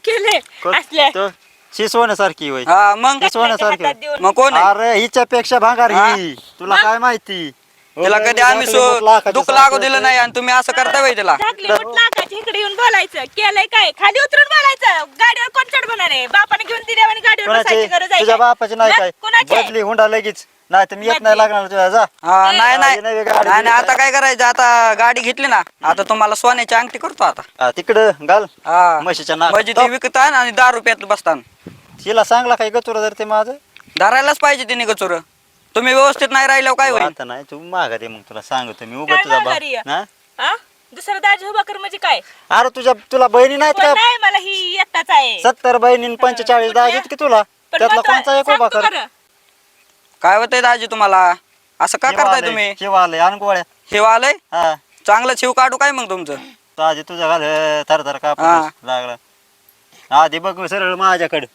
केले असले तो शी सोन्यासारखी होय हा मग सोन्यासारखी हातात देऊन. मग कोण आहे? अरे हिच्यापेक्षा भांगार हा? ही तुला काय माहिती तिला कधी आम्ही दुःख लागू दिलं नाही आणि तुम्ही असं करता बाई तिला झाकली मुठ लागायची इकडे येऊन बोलायचं केलंय काय खाली उतरून बोलायचं गाडीवर कोण चढवणार आहे बापाने घेऊन दिल्या आणि गाडीवर बसायची गरज आहे तुझ्या काय? बापाची नाही मग काय कोणाची आहे? बदली हुंडा लगेच नाही तर मी येत नाही बदली. लागणार तुझ्या जा हा नाही नाही गाडी नवी गाडी नाही नाही, आता घेतली. काय करायचं आता गाडी घेतली ना आता तुम्हाला सोन्याची अंगठी करतो आता हा, तिकडं घाल हा म्हशीच्या नाकात. म्हणजे ती विकतान आणि 10 रुपयात बसतान तिला सांगला काय गचुरा जर ते माझं धरायलाच पाहिजे तिने गचोर तुम्ही व्यवस्थित नाही राहिल्यावर काय होईल आता नाही तू माघारी मग तुला सांगतो मी उगा काय तुझा माघारी आहे? हा? हा? दुसरा दाजी उभा कर म्हणजे काय अरे तुला बहिणी नाहीत कोण का नाही मला ही एकटाच आहे 70 बहिणी 45 दाजी आहेत की तुला पण त्यातला महत्वा- कोणचा एक उभा सांगतो कर बरं. काय होतंय दाजी तुम्हाला असं का करताय तुम्ही शिवालय आणि गोळ्या हे आलंय हा चांगलं शिव काढू काय मग तुमचं दाजी तुझा घाल थर थर कापूस लागला आधी बघ सरळ माझ्याकडे